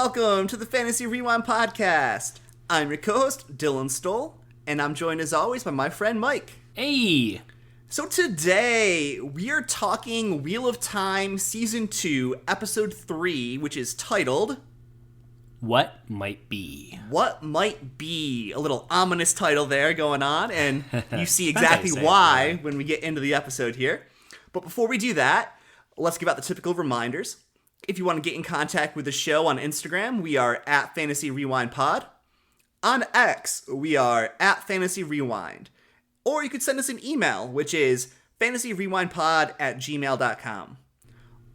welcome to the Fantasy Rewind podcast. I'm your co-host, Dylan Stoll, and I'm joined as always by my friend Mike. Hey! So today, we are talking Wheel of Time Season 2, Episode 3, which is titled... What Might Be. What Might Be. A little ominous title there going on, and you see exactly why when we get into the episode here. But before we do that, let's give out the typical reminders. If you want to get in contact with the show on Instagram, we are at Fantasy Rewind Pod. On X, we are at Fantasy Rewind. Or you could send us an email, which is fantasyrewindpod@gmail.com.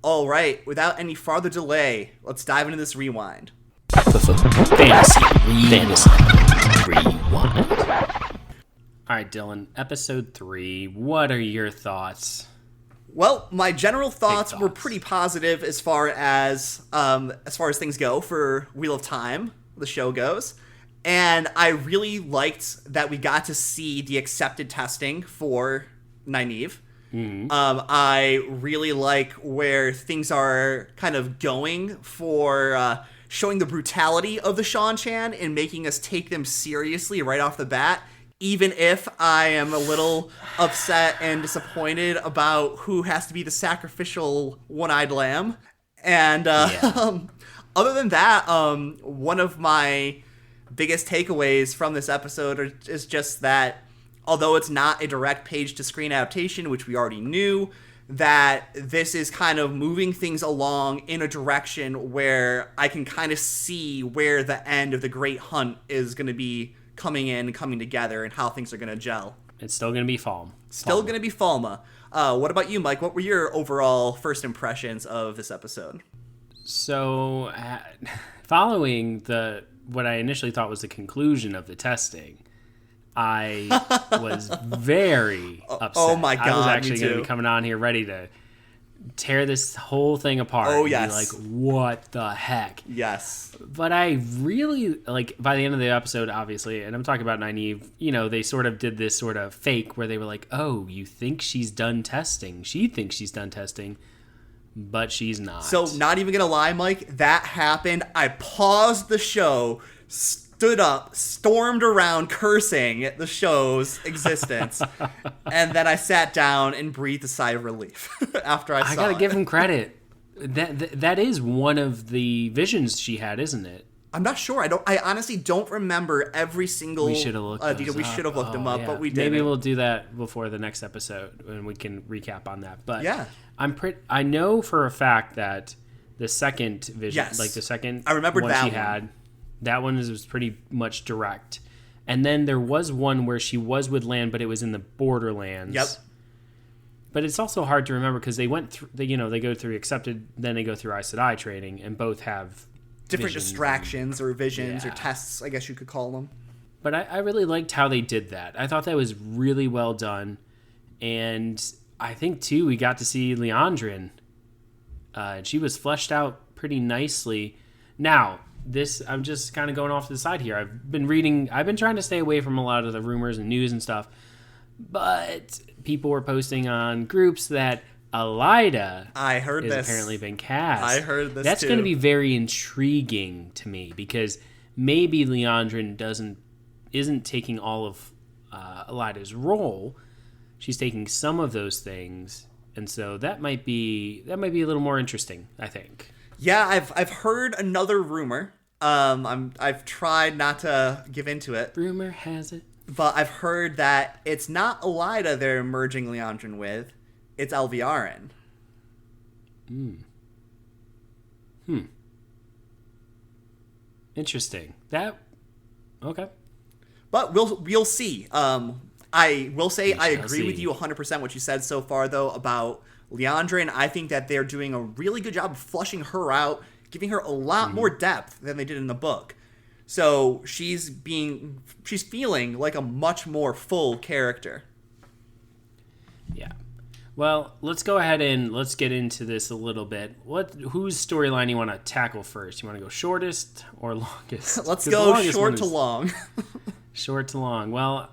All right, without any farther delay, let's dive into this rewind. Fantasy Rewind. All right, Dylan, Episode 3, what are your thoughts? Well, my general thoughts were pretty positive as far as things go for Wheel of Time, the show goes. And I really liked that we got to see the accepted testing for Nynaeve. Mm-hmm. I really like where things are kind of going for showing the brutality of the Seanchan and making us take them seriously right off the bat. Even if I am a little upset and disappointed about who has to be the sacrificial one-eyed lamb. And other than that, one of my biggest takeaways from this episode is just that although it's not a direct page-to-screen adaptation, which we already knew, that this is kind of moving things along in a direction where I can kind of see where the end of the Great Hunt is going to be coming in and coming together and how things are going to gel. It's still going to be Falme. Still going to be Falme. What about you, Mike? What were your overall first impressions of this episode? So, following what I initially thought was the conclusion of the testing, I was very upset. Oh my God, I was actually going to be coming on here ready to tear this whole thing apart. Oh, and yes. be like, what the heck? Yes. But I really, by the end of the episode, obviously, and I'm talking about Nynaeve, they sort of did this sort of fake where they were like, oh, you think she's done testing. She thinks she's done testing, but she's not. So, not even going to lie, Mike, that happened. I paused the show, stood up, stormed around cursing at the show's existence, and then I sat down and breathed a sigh of relief after I saw it. I gotta give him credit. That is one of the visions she had, isn't it? I'm not sure. I honestly don't remember every single We should have looked them up, but we didn't. Maybe we'll do that before the next episode and we can recap on that. But yeah, I know for a fact that the second vision, yes. the second I remembered one that she one. had, that one was pretty much direct. And then there was one where she was with Lan, but it was in the Borderlands. Yep. But it's also hard to remember because they went through, they go through accepted, then they go through Aes Sedai training, and both have different distractions or visions or tests, I guess you could call them. But I really liked how they did that. I thought that was really well done. And I think, too, we got to see Liandrin. She was fleshed out pretty nicely. Now, I'm just kind of going off to the side here. I've been trying to stay away from a lot of the rumors and news and stuff. But people were posting on groups that Elaida has apparently been cast. I heard this That's too. going to be very intriguing to me because maybe Liandrin isn't taking all of Elaida's role. She's taking some of those things, and so that might be a little more interesting, I think. Yeah, I've heard another rumor. I've tried not to give into it. Rumor has it. But I've heard that it's not Elaida they're merging Liandrin with. It's Alviarin. Interesting. Okay. But we'll see. I will say I agree with see. you 100% what you said so far, though, about Liandrin. I think that they're doing a really good job of flushing her out, giving her a lot more depth than they did in the book. So she's feeling like a much more full character. Yeah. Well, let's go ahead and let's get into this a little bit. Whose storyline you want to tackle first? You want to go shortest or longest? Let's go short to long. Short to long. Well,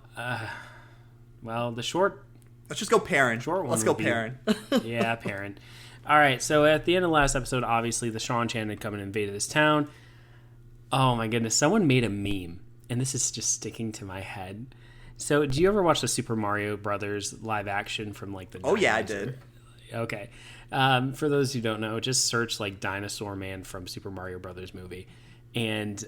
the short. Let's just go Perrin. Short one. Let's go Perrin. Yeah, Perrin. All right. So at the end of the last episode, obviously the Seanchan had come and invaded this town. Oh my goodness, someone made a meme, and this is just sticking to my head. So, do you ever watch the Super Mario Brothers live action from like the 90s? Oh yeah, I did. Okay. For those who don't know, just search like Dinosaur Man from Super Mario Brothers movie. And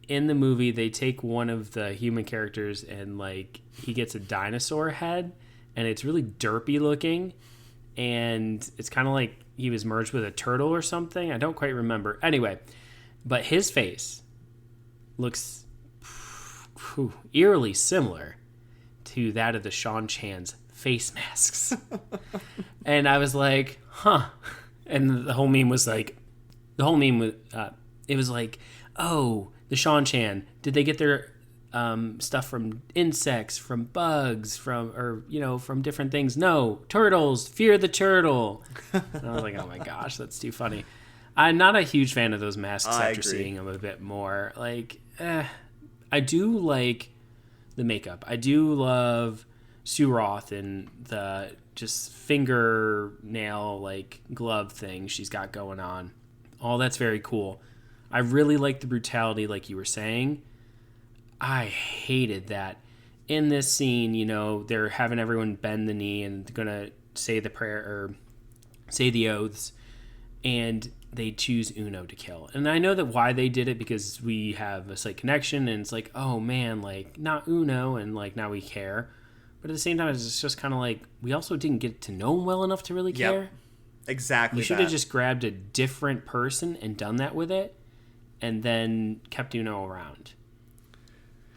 in the movie, they take one of the human characters and like he gets a dinosaur head, and it's really derpy looking. And it's kind of like he was merged with a turtle or something. I don't quite remember. Anyway, but his face looks eerily similar to that of the Sean Chan's face masks. And I was like, huh. And the whole meme was, it was like, oh, the Sean Chan, did they get their stuff from insects, from bugs, from different things? No, turtles, fear the turtle. And I was like, oh my gosh, that's too funny. I'm not a huge fan of those masks after seeing them a bit more. I do like the makeup. I do love Sue Roth and the just fingernail glove thing she's got going on. All that's very cool. I really like the brutality, like you were saying. I hated that in this scene. They're having everyone bend the knee and gonna say the prayer or say the oaths, and they choose Uno to kill. And I know that why they did it, because we have a slight connection, and it's like, oh man, not Uno, and now we care. But at the same time, it's just kind of we also didn't get to know him well enough to really care. Yep. Exactly. You should have just grabbed a different person and done that with it, and then kept Uno around.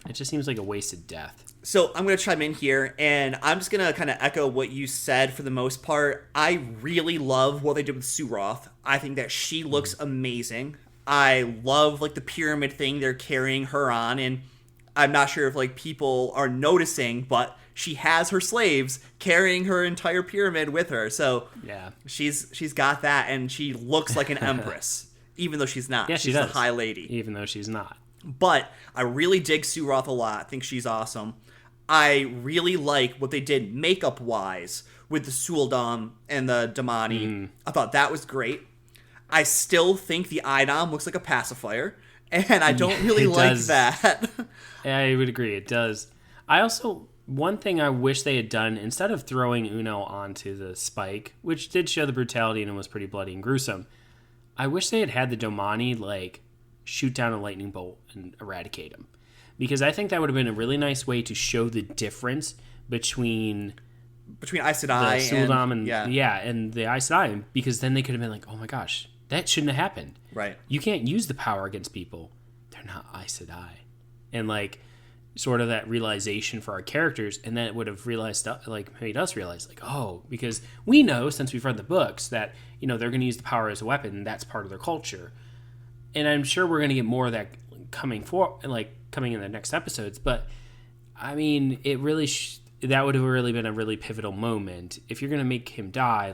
It just seems like a wasted death. So I'm going to chime in here, and I'm just going to kind of echo what you said for the most part. I really love what they did with Sue Roth. I think that she looks amazing. I love the pyramid thing they're carrying her on, and I'm not sure if people are noticing, but she has her slaves carrying her entire pyramid with her. So yeah, she's got that, and she looks like an empress, even though she's not. Yeah, she's a high lady, even though she's not. But I really dig Sue Roth a lot. I think she's awesome. I really like what they did makeup-wise with the Suldam and the Damani. I thought that was great. I still think the Idam looks like a pacifier, and I don't really like that. Yeah, I would agree. It does. One thing I wish they had done, instead of throwing Uno onto the spike, which did show the brutality and it was pretty bloody and gruesome, I wish they had the Domani, shoot down a lightning bolt and eradicate him. Because I think that would have been a really nice way to show the difference between Aes Sedai and the Aes Sedai, because then they could have been like, oh my gosh, that shouldn't have happened. Right. You can't use the power against people. They're not Aes Sedai. And sort of that realization for our characters, and then it would have made us realize because we know, since we've read the books, that they're going to use the power as a weapon, and that's part of their culture. And I'm sure we're going to get more of that coming in the next episodes. But I mean, it really that would have really been a really pivotal moment. If you're going to make him die,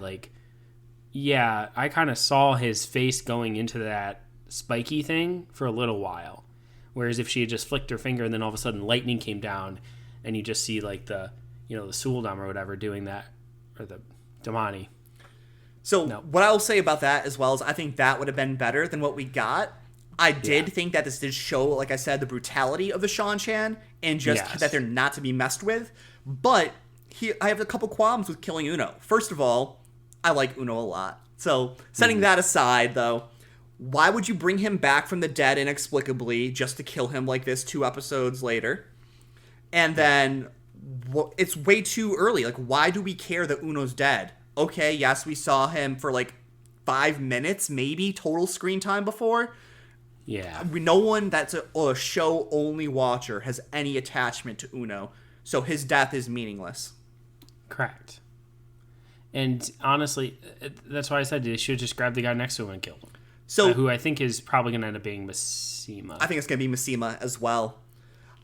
I kind of saw his face going into that spiky thing for a little while. Whereas if she had just flicked her finger and then all of a sudden lightning came down, and you just see the Suldam or whatever doing that, or the Damani. So what I'll say about that as well is I think that would have been better than what we got. I did think that this did show, like I said, the brutality of the Sean Chan, and just that they're not to be messed with. But I have a couple qualms with killing Uno. First of all, I like Uno a lot. So setting that aside, though, why would you bring him back from the dead inexplicably just to kill him like this 2 episodes later? And then it's way too early. Why do we care that Uno's dead? Okay, yes, we saw him for 5 minutes, maybe, total screen time before. Yeah. No one that's a show-only watcher has any attachment to Uno, so his death is meaningless. Correct. And honestly, that's why I said they should just grab the guy next to him and kill him. So, who I think is probably going to end up being Masema. I think it's going to be Masema as well.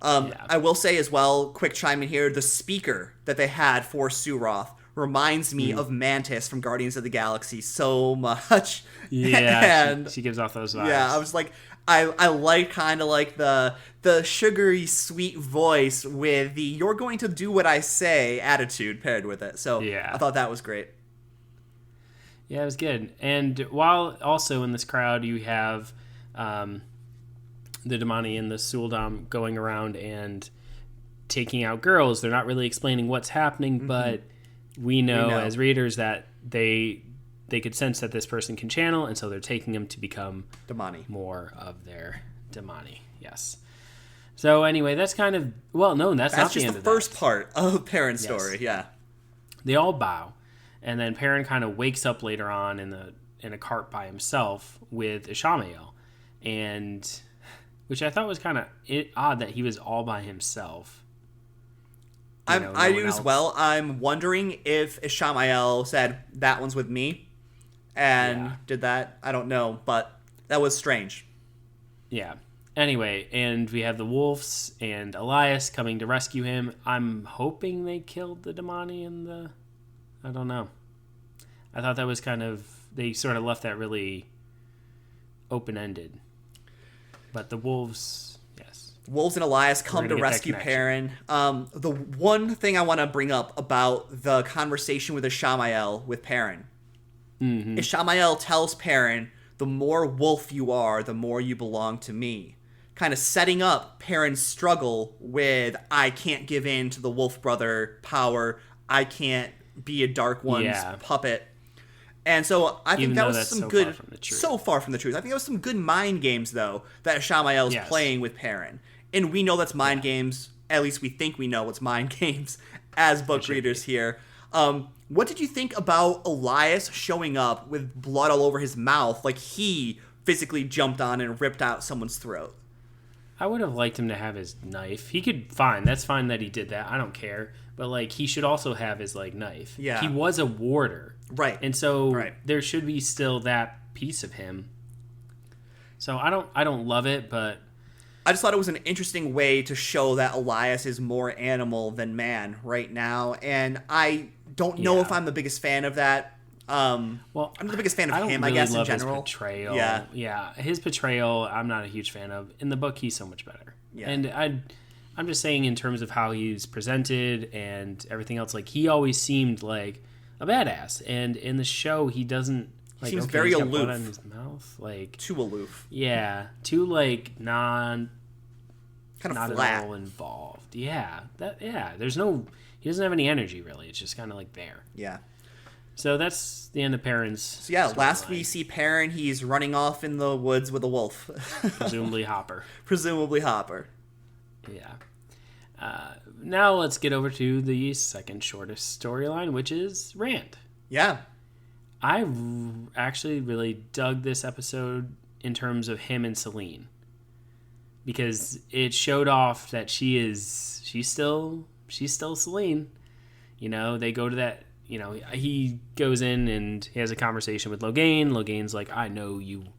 I will say as well, quick chime in here, the speaker that they had for Sue Roth reminds me of Mantis from Guardians of the Galaxy so much. Yeah, and she gives off those vibes. Yeah, I was I like kind of the sugary sweet voice with the "you're going to do what I say" attitude paired with it. So yeah, I thought that was great. Yeah, it was good. And while also in this crowd you have the Damani and the Suldam going around and taking out girls. They're not really explaining what's happening, but we know as readers that they could sense that this person can channel, and so they're taking him to become Damani. More of their Damani. Yes. So anyway, that's kind of that's not the end of that. That's just the first part of Perrin's story. Yeah. They all bow, and then Perrin kind of wakes up later on in a cart by himself with Ishamael, and which I thought was kind of odd that he was all by himself. I do as well. I'm wondering if Ishamael said, "That one's with me," and did that. I don't know, but that was strange. Yeah. Anyway, and we have the wolves and Elias coming to rescue him. I'm hoping they killed the Damani and the... I don't know. I thought that was kind of... They sort of left that really open-ended. But the wolves, yes. Wolves and Elias come to rescue Perrin. The one thing I want to bring up about the conversation with Ishamael with Perrin. Ishamael tells Perrin, the more wolf you are, the more you belong to me. Kind of setting up Perrin's struggle with, I can't give in to the Wolf Brother power. I can't be a Dark One's puppet. And so I think that was some good... So far from the truth. I think that was some good mind games, though, that Ishamael is playing with Perrin. And we know that's mind games. At least we think we know what's mind games as book readers here. What did you think about Elias showing up with blood all over his mouth like he physically jumped on and ripped out someone's throat? I would have liked him to have his knife. He could, fine. That's fine that he did that. I don't care. But, like, he should also have his, like, knife. Yeah. He was a warder. Right. And so there should be still that piece of him. So I don't love it, but... I just thought it was an interesting way to show that Elias is more animal than man right now. And I don't know if I'm the biggest fan of that. I'm the biggest fan of him, I guess, in general. His portrayal. Yeah, his portrayal, I'm not a huge fan of. In the book, he's so much better. Yeah. And I'm just saying in terms of how he's presented and everything else, like, he always seemed like a badass. And in the show, he doesn't... Like, seems very aloof. Blood on his mouth. Like, too aloof. Yeah. Too, like, kind of not flat. At all involved. Yeah. There's no... He doesn't have any energy, really. It's just kind of, like, there. Yeah. So that's the end of Perrin's. So yeah, last we see Perrin, he's running off in the woods with a wolf. Presumably Hopper. Yeah. Now let's get over to the second shortest storyline, which is Rand. Yeah. I actually really dug this episode in terms of him and Selene. Because it showed off that she's still Selene. You know, they go to that... You know, he goes in and he has a conversation with Logain. Logain's like, I know you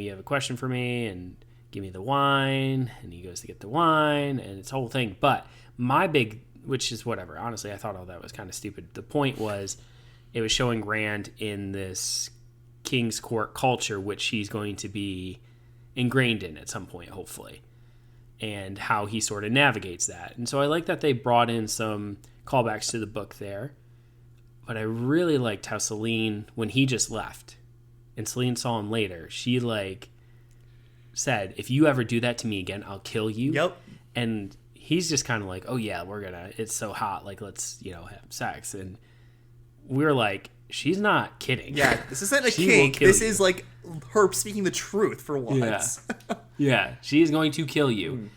have a question for me, and give me the wine. And he goes to get the wine, and it's a whole thing. But my big, which is whatever. Honestly, I thought all that was kind of stupid. The point was, it was showing Rand in this King's Court culture, which he's going to be ingrained in at some point, hopefully, and how he sort of navigates that. And so I like that they brought in some callbacks to the book there. But I really liked how Selene, when he just left, and Selene saw him later, she, like, said, if you ever do that to me again, I'll kill you. Yep. And he's just kind of like, oh, yeah, it's so hot, like, let's, have sex. And we're like, she's not kidding. Yeah, this isn't a kink. This is, like, her speaking the truth for once. Yeah, she is going to kill you.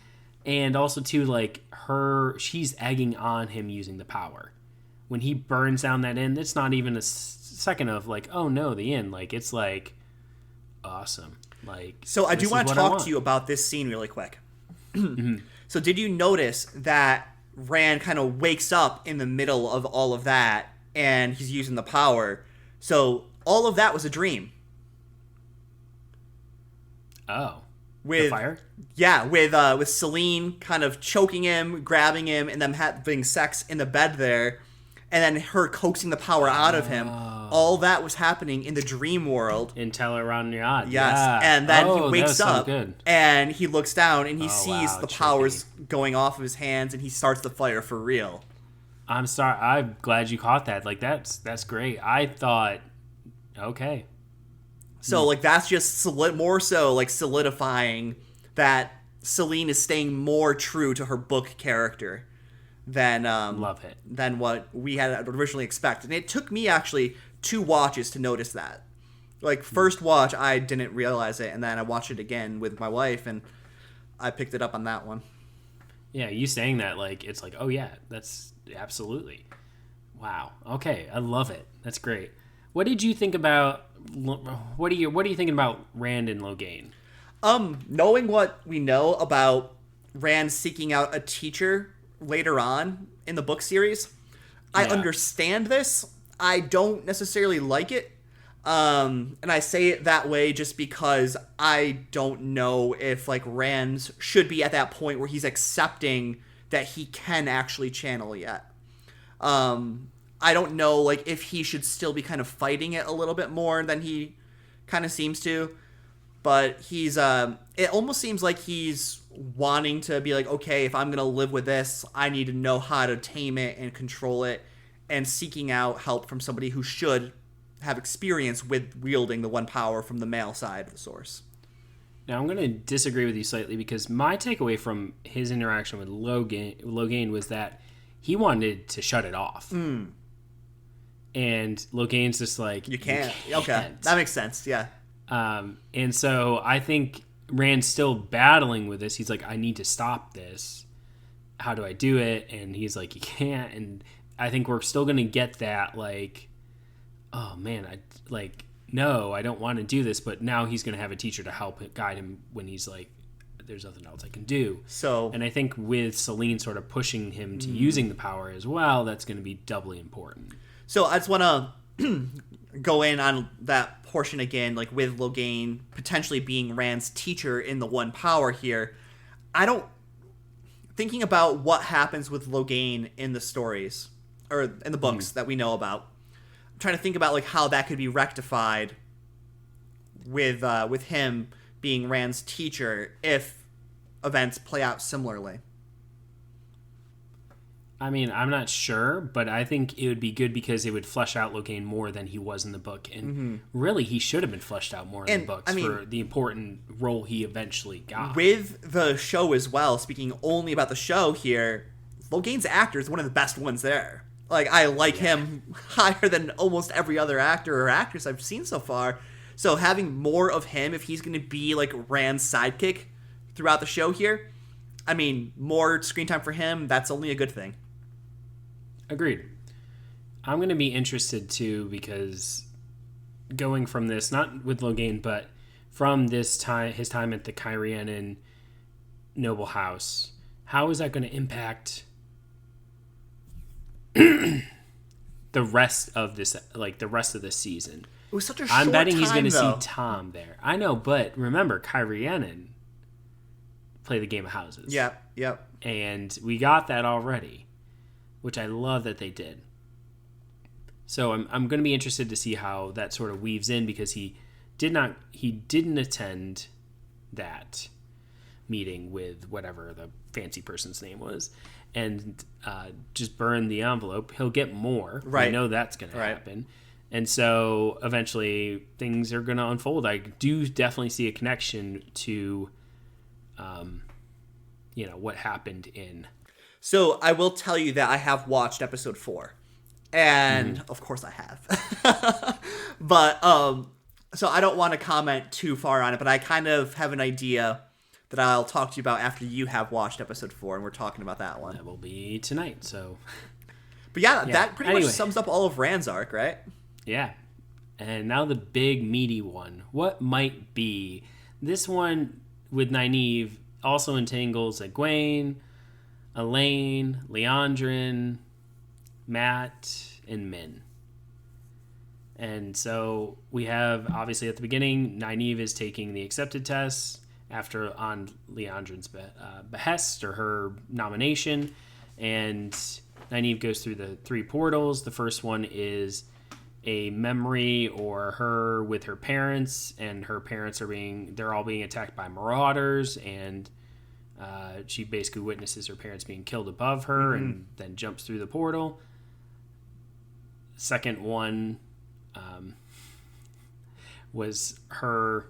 And also, too, like, she's egging on him using the power. When he burns down that inn, it's not even a second of like, oh no, the inn. Like, it's like, awesome. Like, so I do want to talk to you about this scene really quick. So did you notice that Rand kind of wakes up in the middle of all of that and he's using the power? So all of that was a dream. Oh. With the fire? Yeah, with Selene kind of choking him, grabbing him, and them having sex in the bed there. And then her coaxing the power out of him. All that was happening in the dream world. In Tel'aran'rhiod. Yes. Yeah. And then he wakes up and he looks down and he sees the powers going off of his hands and he starts the fire for real. I'm sorry. I'm glad you caught that. Like, that's great. I thought, okay. So, like, that's just more so, like, solidifying that Celine is staying more true to her book character than Love it. than what we had originally expected. And it took me actually 2 watches to notice that. Like, first watch, I didn't realize it, and then I watched it again with my wife, and I picked it up on that one. Yeah, you saying that, like, it's like, oh yeah, that's absolutely. Wow. Okay, I love it. That's great. What did you think about? What are you thinking about Rand and Logain? Knowing what we know about Rand seeking out a teacher later on in the book series, I understand this. I don't necessarily like it. And I say it that way just because I don't know if, like, Rand should be at that point where he's accepting that he can actually channel yet. I don't know, like, if he should still be kind of fighting it a little bit more than he kind of seems to. But he's, it almost seems like he's wanting to be like, okay, if I'm going to live with this, I need to know how to tame it and control it, and seeking out help from somebody who should have experience with wielding the one power from the male side of the Source. Now, I'm going to disagree with you slightly because my takeaway from his interaction with Logain was that he wanted to shut it off. And Logain's just like, You can't. Okay, that makes sense, yeah. And so I think Rand's still battling with this. He's like, I need to stop this. How do I do it? And he's like, you can't. And I think we're still going to get that, like, oh man, no, I don't want to do this, but now he's going to have a teacher to help guide him when he's like, there's nothing else I can do. So, and I think with Celine sort of pushing him to using the power as well, that's going to be doubly important. So I just want to go in on that portion again, like with Logain potentially being Rand's teacher in the one power here. Thinking about what happens with Logain in the stories, or in the books that we know about, I'm trying to think about, like, how that could be rectified with him being Rand's teacher if events play out similarly. I mean, I'm not sure, but I think it would be good because it would flesh out Logain more than he was in the book. And really, he should have been fleshed out more in the books for the important role he eventually got. With the show as well, speaking only about the show here, Logain's actor is one of the best ones there. Like, I like him higher than almost every other actor or actress I've seen so far. So having more of him, if he's going to be, like, Rand's sidekick throughout the show here, I mean, more screen time for him, that's only a good thing. Agreed. I'm going to be interested, too, because going from this, not with Logain, but from this time, his time at the Cairhienin noble house, how is that going to impact the rest of this, like the rest of the season? It was such a short I'm betting he's going to see Tom there. I know, but remember, Cairhienin play the game of houses. Yep. And we got that already, which I love that they did. So I'm going to be interested to see how that sort of weaves in, because he didn't attend that meeting with whatever the fancy person's name was, and just burn the envelope. He'll get more. Right. I know that's going to happen. And so eventually things are going to unfold. I do definitely see a connection to, what happened in. So I will tell you that I have watched episode 4. And of course I have. But, so I don't want to comment too far on it, but I kind of have an idea that I'll talk to you about after you have watched episode 4, and we're talking about that one. That will be tonight, so. But yeah, that pretty much sums up all of Rand's arc, right? Yeah. And now the big meaty one. What might be? This one with Nynaeve also entangles Egwene, Elaine, Liandrin, Mat, and Min. And so we have, obviously at the beginning, Nynaeve is taking the accepted test after on Liandrin's behest, or her nomination, and Nynaeve goes through the 3 portals. The first one is a memory, or her with her parents, and her parents they're all being attacked by marauders, and she basically witnesses her parents being killed above her, and then jumps through the portal. Second one was her.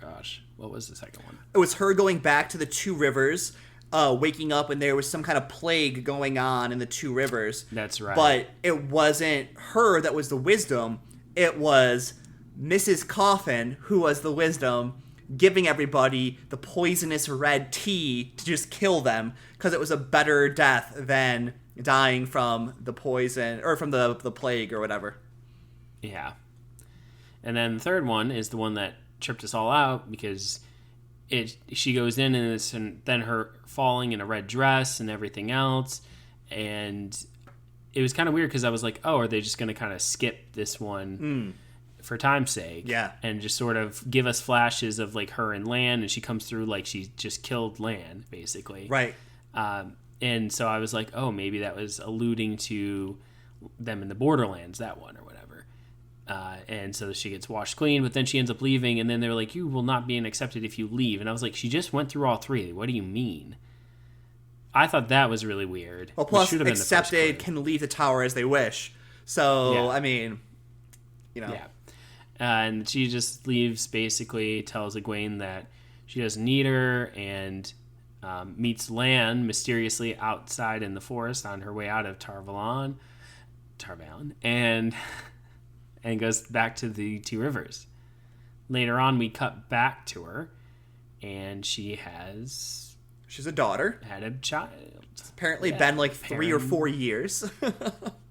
gosh. What was the second one? It was her going back to the Two Rivers, waking up, and there was some kind of plague going on in the Two Rivers. That's right. But it wasn't her that was the wisdom. It was Mrs. Coffin, who was the wisdom, giving everybody the poisonous red tea to just kill them, because it was a better death than dying from the poison, or from the plague or whatever. Yeah. And then the third one is the one that tripped us all out, because she goes in and this, and then her falling in a red dress and everything else, and it was kind of weird because I was like, oh, are they just going to kind of skip this one for time's sake? Yeah. And just sort of give us flashes of like her and Lan, and she comes through like she just killed Lan, basically. Right. And so I was like, oh, maybe that was alluding to them in the Borderlands, that one or whatever. And so she gets washed clean, but then she ends up leaving, and then they were like, you will not be accepted if you leave. And I was like, she just went through all three. What do you mean? I thought that was really weird. Well, plus, accepted can leave the tower as they wish. So, yeah. I mean, you know. Yeah. And she just leaves, basically, tells Egwene that she doesn't need her, and meets Lan mysteriously outside in the forest on her way out of Tarvalon, and goes back to the Two Rivers. Later on, we cut back to her, and she's a daughter. Had a child. It's apparently been like 3 or 4 years.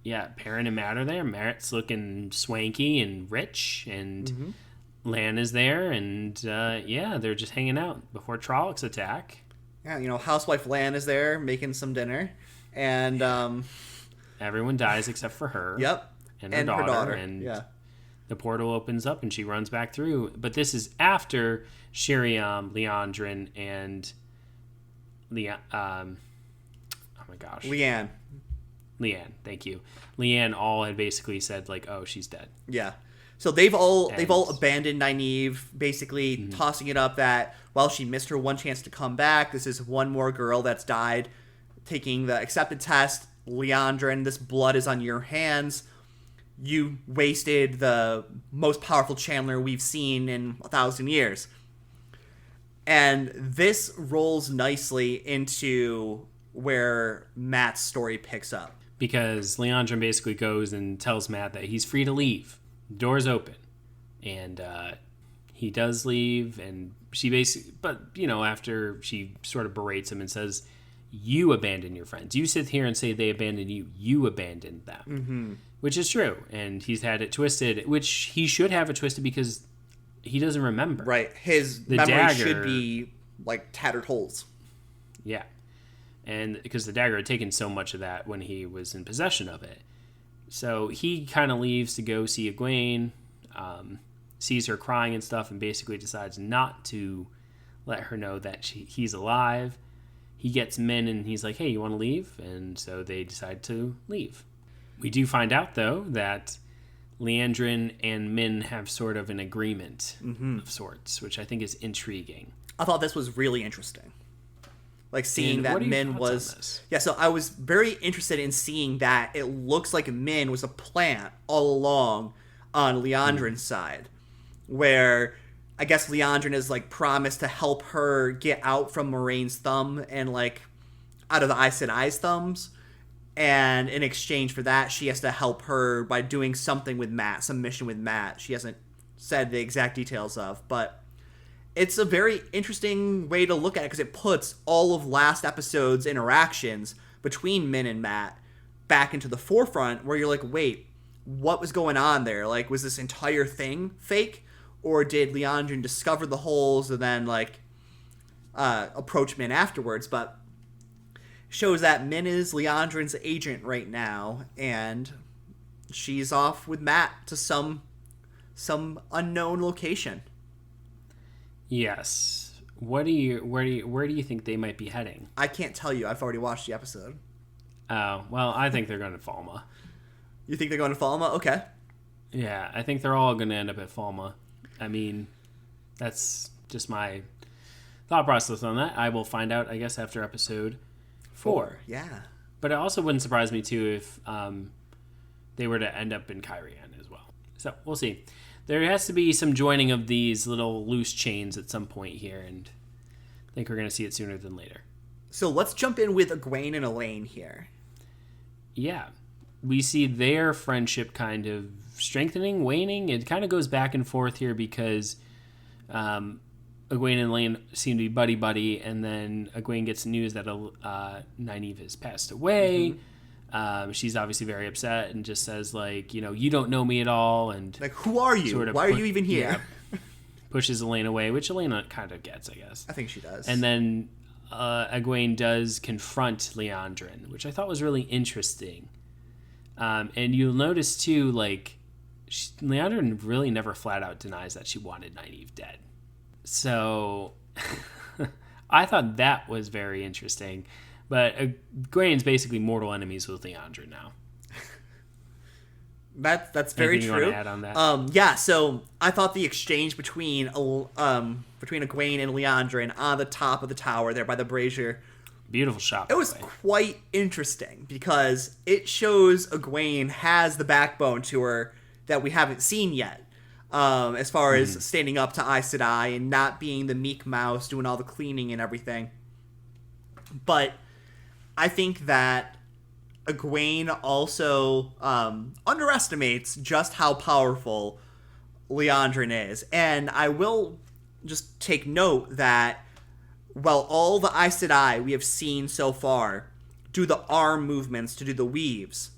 Yeah, Perrin and Matt are there. Matt's looking swanky and rich, and Lan is there, and they're just hanging out before Trollocs attack. Yeah, you know, housewife Lan is there making some dinner, and everyone dies except for her. Yep. And her daughter. And the portal opens up and she runs back through. But this is after Sheriam, Liandrin, and Leanne, thank you. Leanne all had basically said like, oh, she's dead. Yeah. So they've all abandoned Nynaeve, basically tossing it up that, well, she missed her one chance to come back. This is one more girl that's died taking the accepted test. Liandrin, this blood is on your hands. You wasted the most powerful Chandler we've seen in 1,000 years. And this rolls nicely into where Matt's story picks up. Because Liandrin basically goes and tells Matt that he's free to leave. The door's open. And he does leave, and she basically... But, you know, after she sort of berates him and says, you abandon your friends. You sit here and say they abandoned you. You abandoned them. Mm-hmm. Which is true. And he's had it twisted, which he should have it twisted because he doesn't remember. Right. His memory should be like tattered holes. Yeah. And because the dagger had taken so much of that when he was in possession of it. So he kind of leaves to go see Egwene, sees her crying and stuff, and basically decides not to let her know that he's alive. He gets Min and he's like, hey, you want to leave? And so they decide to leave. We do find out, though, that Liandrin and Min have sort of an agreement of sorts, which I think is intriguing. I thought this was really interesting. Like seeing that Min was... Yeah, so I was very interested in seeing that it looks like Min was a plant all along on Liandrin's side, where I guess Liandrin is like promised to help her get out from Moraine's thumb and like out of the Aes Sedai's thumbs. And in exchange for that, she has to help her by doing something with Matt, some mission with Matt. She hasn't said the exact details of, but it's a very interesting way to look at it because it puts all of last episode's interactions between Min and Matt back into the forefront where you're like, wait, what was going on there? Like, was this entire thing fake? Or did Liandrin discover the holes and then, like, approach Min afterwards? But shows that Min is Liandrin's agent right now, and she's off with Matt to some unknown location. Yes. Where do you think they might be heading? I can't tell you. I've already watched the episode. Oh, well, I think they're going to Falma. You think they're going to Falma? Okay. Yeah, I think they're all going to end up at Falma. I mean, that's just my thought process on that. I will find out, I guess, after episode 4. Yeah. But it also wouldn't surprise me, too, if they were to end up in Cairhien as well. So, we'll see. there has to be some joining of these little loose chains at some point here, and I think we're going to see it sooner than later. So let's jump in with Egwene and Elaine here. Yeah. We see their friendship kind of strengthening, waning. It kind of goes back and forth here because Egwene and Elaine seem to be buddy-buddy, and then Egwene gets news that Nynaeve has passed away. Mm-hmm. She's obviously very upset and just says, like, you don't know me at all. And like, who are you? Why are you even here? Yeah, pushes Elaine away, which Elaine kind of gets, I guess. I think she does. And then Egwene does confront Liandrin, which I thought was really interesting. And you'll notice, too, like, Liandrin really never flat out denies that she wanted Nynaeve dead. So I thought that was very interesting. But Egwene's basically mortal enemies with Liandrin now. That's very Anything true. You want to add on that? Yeah, so I thought the exchange between Egwene and Liandrin on the top of the tower there by the brazier, beautiful shot. It was quite interesting because it shows Egwene has the backbone to her that we haven't seen yet. As far as standing up to Aes Sedai and not being the meek mouse doing all the cleaning and everything. But I think that Egwene also underestimates just how powerful Liandrin is. And I will just take note that while all the Aes Sedai we have seen so far do the arm movements to do the weaves,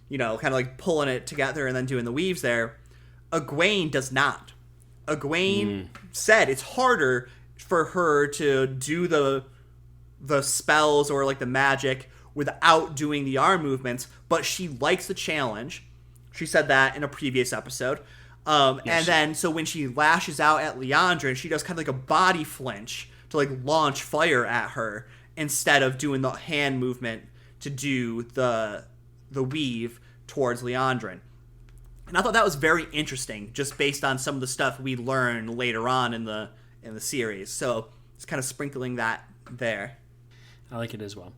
kind of like pulling it together and then doing the weaves there, Egwene does not. Egwene said it's harder for her to do the spells or like the magic without doing the arm movements, but she likes the challenge. She said that in a previous episode. Then so when she lashes out at Liandrin, she does kind of like a body flinch to like launch fire at her instead of doing the hand movement to do the weave towards Liandrin. And I thought that was very interesting, just based on some of the stuff we learn later on in the series. So it's kind of sprinkling that there. I like it as well.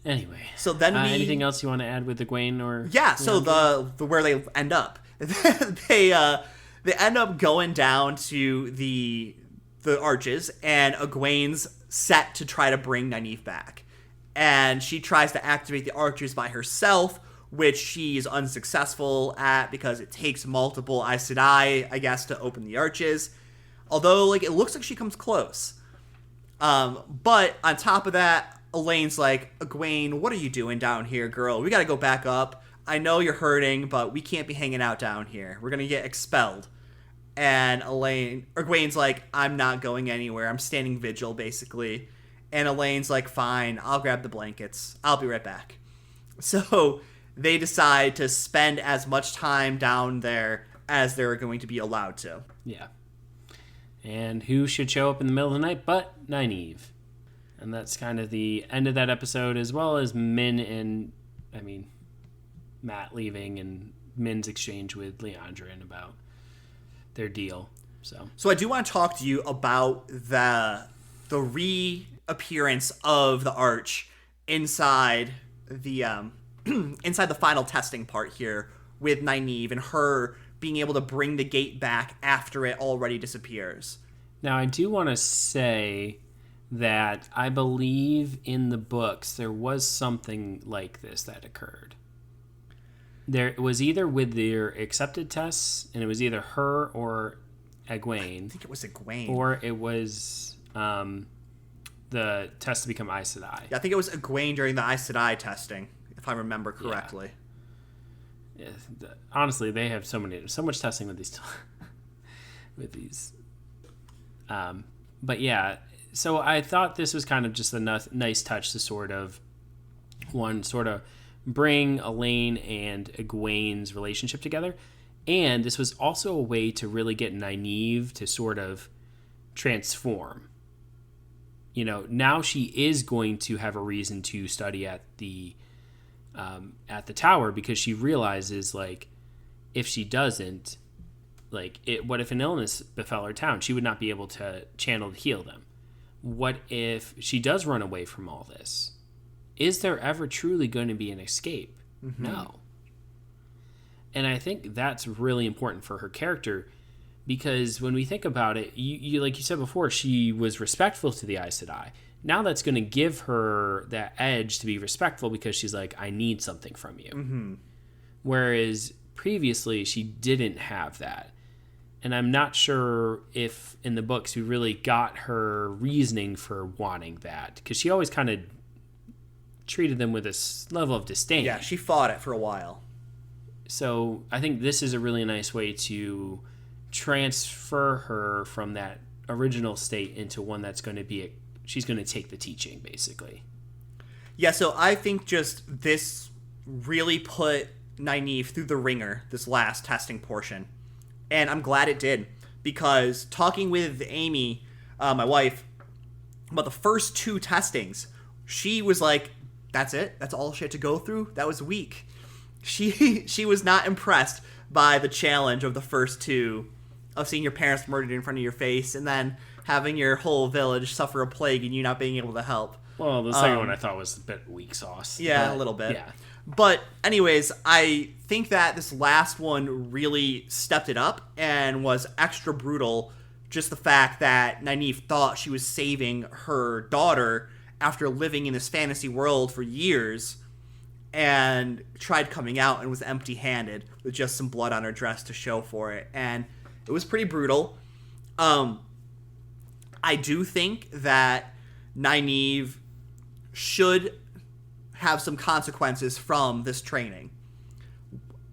Anyway, so then anything else you want to add with Egwene or? Yeah, so the where they end up, they end up going down to the arches, and Egwene's set to try to bring Nynaeve back, and she tries to activate the arches by herself, which she's unsuccessful at because it takes multiple Aes Sedai, I guess, to open the arches. Although, like, it looks like she comes close. But on top of that, Elaine's like, Egwene, what are you doing down here, girl? We gotta go back up. I know you're hurting, but we can't be hanging out down here. We're gonna get expelled. And Egwene's like, I'm not going anywhere. I'm standing vigil, basically. And Elaine's like, fine, I'll grab the blankets. I'll be right back. So they decide to spend as much time down there as they're going to be allowed to. Yeah. And who should show up in the middle of the night but Nynaeve? And that's kind of the end of that episode, as well as Matt leaving and Min's exchange with Liandrin about their deal. So I do want to talk to you about the reappearance of the Arch inside the inside the final testing part here with Nynaeve and her being able to bring the gate back after it already disappears. Now, I do want to say that I believe in the books there was something like this that occurred. It was either with their accepted tests, and it was either her or Egwene. I think it was Egwene. Or it was the test to become Aes Sedai. Yeah, I think it was Egwene during the Aes Sedai testing, if I remember correctly. Yeah. Honestly, they have so much testing with these but yeah, so I thought this was kind of just a nice touch to sort of bring Elaine and Egwene's relationship together, and this was also a way to really get Nynaeve to sort of transform. Now she is going to have a reason to study at the tower, because she realizes, like, if she doesn't, like, what if an illness befell her town? She would not be able to channel to heal them. What if she does run away from all this? Is there ever truly going to be an escape? Mm-hmm. No. And I think that's really important for her character, because when we think about it, you like you said before, she was respectful to the Aes Sedai. Now that's going to give her that edge to be respectful, because she's like, I need something from you. Mm-hmm. Whereas previously she didn't have that. And I'm not sure if in the books we really got her reasoning for wanting that, because she always kind of treated them with this level of disdain. Yeah, she fought it for a while. So I think this is a really nice way to transfer her from that original state into one that's going to be she's going to take the teaching, basically. Yeah, so I think just this really put Nynaeve through the ringer, this last testing portion. And I'm glad it did, because talking with Amy, my wife, about the first 2 testings, she was like, that's it? That's all she had to go through? That was weak. She was not impressed by the challenge of the first 2, of seeing your parents murdered in front of your face, and then having your whole village suffer a plague and you not being able to help. Well, the second one I thought was a bit weak sauce. Yeah, a little bit. Yeah. But anyways, I think that this last one really stepped it up and was extra brutal. Just the fact that Nynaeve thought she was saving her daughter after living in this fantasy world for years, and tried coming out and was empty-handed with just some blood on her dress to show for it. And it was pretty brutal. I do think that Nynaeve should have some consequences from this training.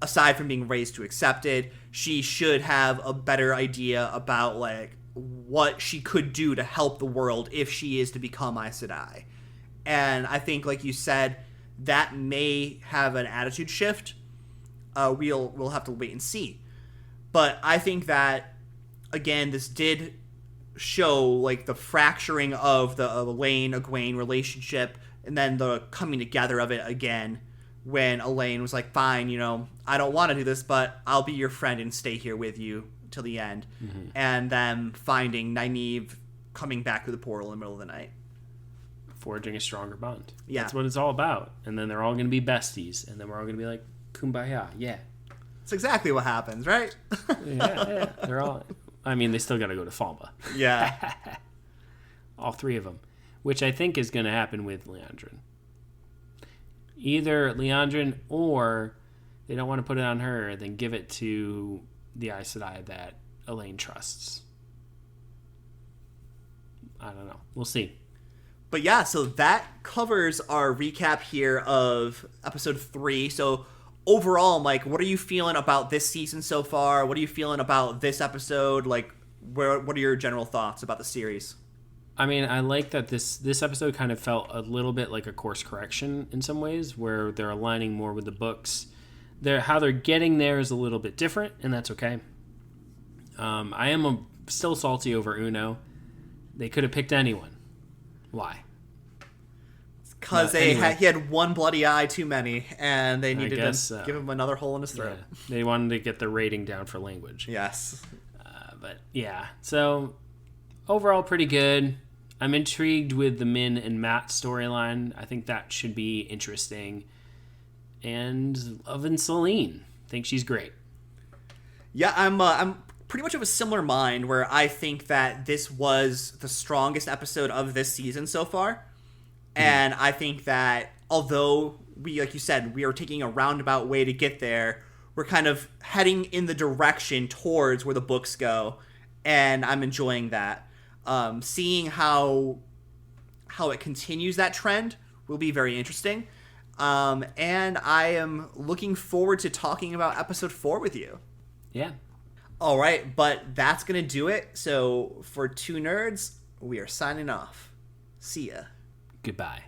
Aside from being raised to accept it, she should have a better idea about like what she could do to help the world if she is to become Aes Sedai. And I think, like you said, that may have an attitude shift. We'll have to wait and see. But I think that, again, this did show like the fracturing of the Elaine-Egwene relationship, and then the coming together of it again when Elaine was like, fine, I don't want to do this, but I'll be your friend and stay here with you till the end. Mm-hmm. And then finding Nynaeve coming back through the portal in the middle of the night. Forging a stronger bond. Yeah. That's what it's all about. And then they're all going to be besties, and then we're all going to be like, kumbaya, yeah. That's exactly what happens, right? yeah. They're all... I mean, they still got to go to Falme. Yeah. All 3 of them. Which I think is going to happen with Liandrin. Either Liandrin, or they don't want to put it on her, then give it to the Aes Sedai that Elaine trusts. I don't know. We'll see. But yeah, so that covers our recap here of episode 3. So overall, Mike, what are you feeling about this season so far? What are you feeling about this episode? Like, what are your general thoughts about the series? I mean, I like that this episode kind of felt a little bit like a course correction in some ways, where they're aligning more with the books. How they're getting there is a little bit different, and that's okay. I am still salty over Uno. They could have picked anyone. Why? Because he had one bloody eye too many, and they needed to give him another hole in his throat. Yeah. They wanted to get the rating down for language. Yes. But yeah, so overall pretty good. I'm intrigued with the Min and Matt storyline. I think that should be interesting. And loving Celine. Think she's great. Yeah, I'm pretty much of a similar mind, where I think that this was the strongest episode of this season so far. And I think that although we, like you said, we are taking a roundabout way to get there, we're kind of heading in the direction towards where the books go. And I'm enjoying that. Seeing how it continues that trend will be very interesting. And I am looking forward to talking about episode 4 with you. Yeah. All right, but that's going to do it. So for 2 Nerds, we are signing off. See ya. Goodbye.